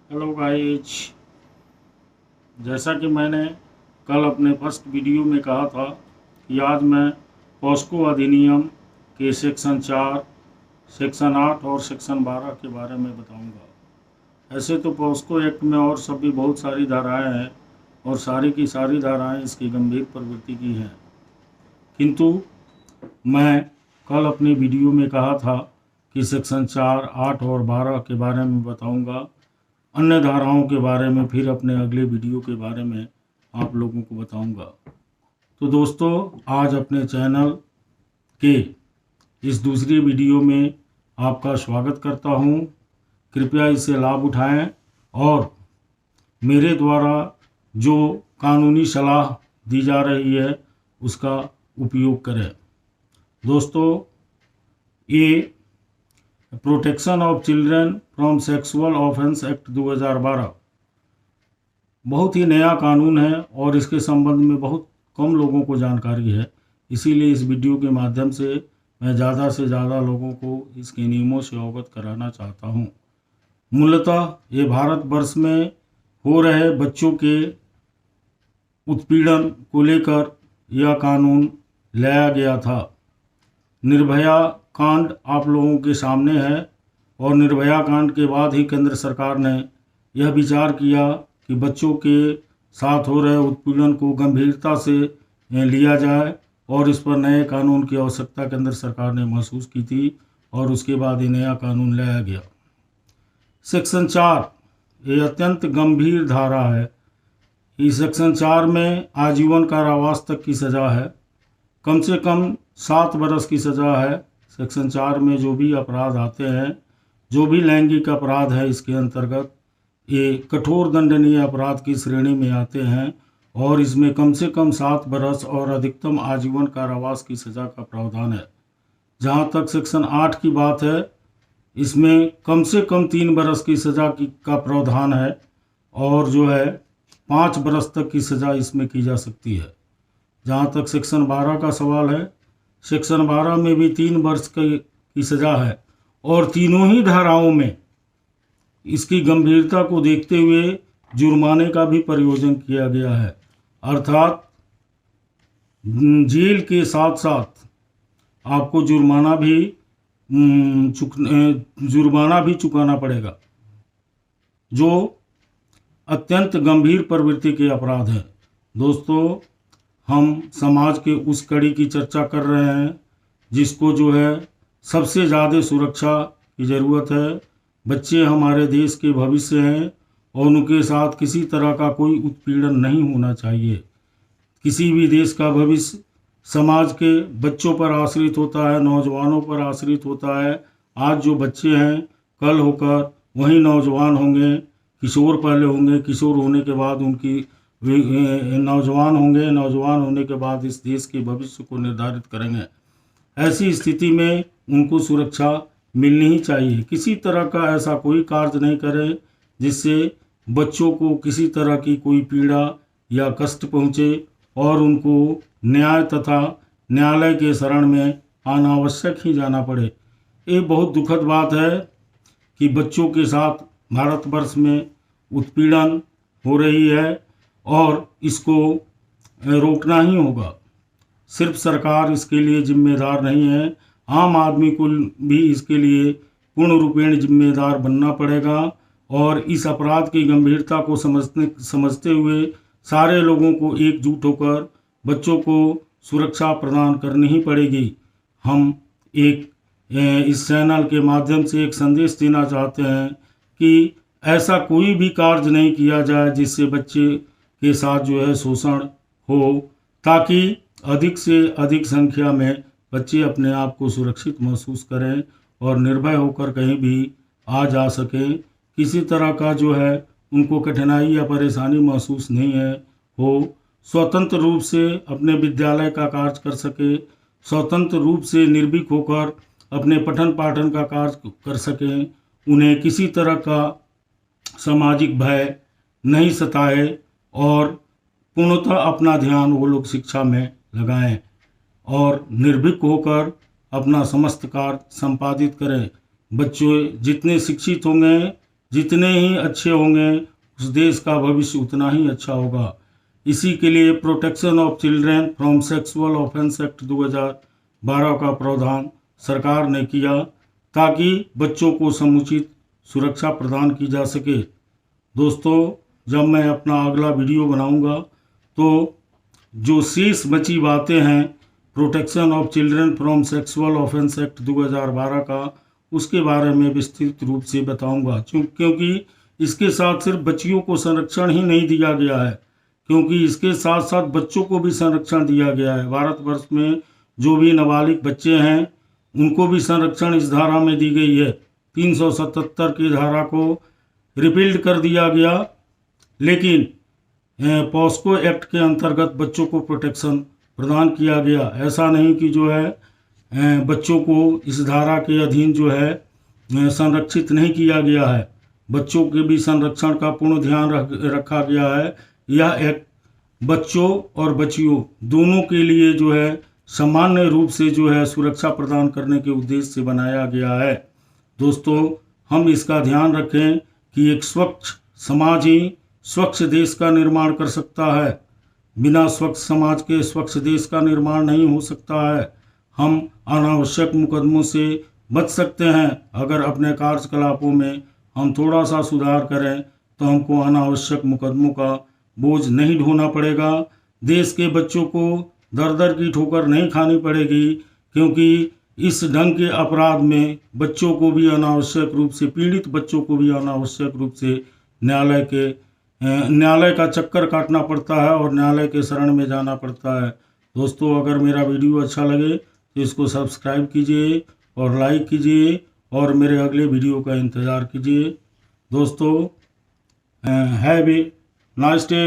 Hello guys, जैसा कि मैंने कल अपने फर्स्ट वीडियो में कहा था कि आज मैं पॉस्को अधिनियम के सेक्शन 4, सेक्शन 8 और सेक्शन 12 के बारे में बताऊंगा। ऐसे तो पॉस्को एक्ट में और सब भी बहुत सारी धाराएं हैं और सारी की सारी धाराएं इसकी गंभीर प्रवृत्ति की हैं, किंतु मैं कल अपने वीडियो में कहा था कि सेक्शन 4, 8 और 12 के बारे में बताऊंगा। अन्य धाराओं के बारे में फिर अपने अगले वीडियो के बारे में आप लोगों को बताऊंगा। तो दोस्तों, आज अपने चैनल के इस दूसरी वीडियो में आपका स्वागत करता हूं। कृपया इसे लाभ उठाएं और मेरे द्वारा जो कानूनी सलाह दी जा रही है उसका उपयोग करें। दोस्तों, ये protection of children from sexual offence act 2012 बहुत ही नया कानून है और इसके संबंध में बहुत कम लोगों को जानकारी है। इसीलिए इस वीडियो के माध्यम से मैं ज़्यादा से ज़्यादा लोगों को इसके नियमों से अवगत कराना चाहता हूँ। मूलतः ये भारतवर्ष में हो रहे बच्चों के उत्पीड़न को लेकर यह कानून लाया गया था। निर्भया कांड आप लोगों के सामने है और निर्भया कांड के बाद ही केंद्र सरकार ने यह विचार किया कि बच्चों के साथ हो रहे उत्पीड़न को गंभीरता से लिया जाए और इस पर नए कानून की आवश्यकता केंद्र सरकार ने महसूस की थी और उसके बाद ये नया कानून लाया गया। सेक्शन 4 ये अत्यंत गंभीर धारा है। इस सेक्शन 4 में आजीवन कारावास तक की सज़ा है, कम से कम 7 बरस की सज़ा है। सेक्शन 4 में जो भी अपराध आते हैं, जो भी लैंगिक अपराध है, इसके अंतर्गत ये कठोर दंडनीय अपराध की श्रेणी में आते हैं और इसमें कम से कम 7 बरस और अधिकतम आजीवन कारावास की सज़ा का प्रावधान है। जहाँ तक सेक्शन 8 की बात है, इसमें कम से कम 3 बरस की सज़ा का प्रावधान है और जो है 5 बरस तक की सज़ा इसमें की जा सकती है। जहाँ तक सेक्शन 12 का सवाल है, सेक्शन 12 में भी 3 वर्ष की सज़ा है और तीनों ही धाराओं में इसकी गंभीरता को देखते हुए जुर्माने का भी प्रयोजन किया गया है। अर्थात जेल के साथ साथ आपको जुर्माना भी चुकाना पड़ेगा, जो अत्यंत गंभीर प्रवृत्ति के अपराध हैं। दोस्तों, हम समाज के उस कड़ी की चर्चा कर रहे हैं जिसको जो है सबसे ज़्यादा सुरक्षा की ज़रूरत है। बच्चे हमारे देश के भविष्य हैं और उनके साथ किसी तरह का कोई उत्पीड़न नहीं होना चाहिए। किसी भी देश का भविष्य समाज के बच्चों पर आश्रित होता है, नौजवानों पर आश्रित होता है। आज जो बच्चे हैं, कल होकर वही नौजवान होंगे। किशोर पहले होंगे, किशोर होने के बाद उनकी नौजवान होंगे, नौजवान होने के बाद इस देश के भविष्य को निर्धारित करेंगे। ऐसी स्थिति में उनको सुरक्षा मिलनी ही चाहिए। किसी तरह का ऐसा कोई कार्य नहीं करें जिससे बच्चों को किसी तरह की कोई पीड़ा या कष्ट पहुँचे और उनको न्याय तथा न्यायालय के शरण में अनावश्यक ही जाना पड़े। ये बहुत दुखद बात है कि बच्चों के साथ भारतवर्ष में उत्पीड़न हो रही है और इसको रोकना ही होगा। सिर्फ सरकार इसके लिए जिम्मेदार नहीं है, आम आदमी को भी इसके लिए पूर्ण रूपेण जिम्मेदार बनना पड़ेगा और इस अपराध की गंभीरता को समझते हुए सारे लोगों को एकजुट होकर बच्चों को सुरक्षा प्रदान करनी ही पड़ेगी। हम इस चैनल के माध्यम से एक संदेश देना चाहते हैं कि ऐसा कोई भी कार्य नहीं किया जाए जिससे बच्चे के साथ जो है शोषण हो, ताकि अधिक से अधिक संख्या में बच्चे अपने आप को सुरक्षित महसूस करें और निर्भय होकर कहीं भी आ जा सकें। किसी तरह का जो है उनको कठिनाई या परेशानी महसूस नहीं है हो, स्वतंत्र रूप से अपने विद्यालय का कार्य कर सके, स्वतंत्र रूप से निर्भीक होकर अपने पठन पाठन का कार्य कर सकें, उन्हें किसी तरह का सामाजिक भय नहीं सताए और पूर्णतः अपना ध्यान वो लोग शिक्षा में लगाएं और निर्भीक होकर अपना समस्त कार्य संपादित करें। बच्चे जितने शिक्षित होंगे, जितने ही अच्छे होंगे उस देश का भविष्य उतना ही अच्छा होगा। इसी के लिए protection of children from sexual offence act 2012 का प्रावधान सरकार ने किया ताकि बच्चों को समुचित सुरक्षा प्रदान की जा सके। दोस्तों, जब मैं अपना अगला वीडियो बनाऊंगा तो जो शेष बची बातें हैं protection of children from sexual offence act 2012 का, उसके बारे में विस्तृत रूप से बताऊंगा। क्योंकि इसके साथ सिर्फ बच्चियों को संरक्षण ही नहीं दिया गया है, क्योंकि इसके साथ साथ बच्चों को भी संरक्षण दिया गया है। भारतवर्ष में जो भी नाबालिग बच्चे हैं उनको भी संरक्षण इस धारा में दी गई है। 377 की धारा को रिपील्ड कर दिया गया, लेकिन पॉस्को एक्ट के अंतर्गत बच्चों को प्रोटेक्शन प्रदान किया गया। ऐसा नहीं कि जो है बच्चों को इस धारा के अधीन जो है संरक्षित नहीं किया गया है। बच्चों के भी संरक्षण का पूर्ण ध्यान रखा गया है। यह एक बच्चों और बच्चियों दोनों के लिए जो है सामान्य रूप से जो है सुरक्षा प्रदान करने के उद्देश्य से बनाया गया है। दोस्तों, हम इसका ध्यान रखें कि एक स्वच्छ समाज ही स्वच्छ देश का निर्माण कर सकता है। बिना स्वच्छ समाज के स्वच्छ देश का निर्माण नहीं हो सकता है। हम अनावश्यक मुकदमों से बच सकते हैं। अगर अपने कार्यकलापों में हम थोड़ा सा सुधार करें तो हमको अनावश्यक मुकदमों का बोझ नहीं ढोना पड़ेगा। देश के बच्चों को दर दर की ठोकर नहीं खानी पड़ेगी, क्योंकि इस ढंग के अपराध में बच्चों को भी अनावश्यक रूप से, पीड़ित बच्चों को भी अनावश्यक रूप से न्यायालय का चक्कर काटना पड़ता है और न्यायालय के शरण में जाना पड़ता है। दोस्तों, अगर मेरा वीडियो अच्छा लगे तो इसको सब्सक्राइब कीजिए और लाइक कीजिए और मेरे अगले वीडियो का इंतज़ार कीजिए। दोस्तों, हैव ए नाइस डे।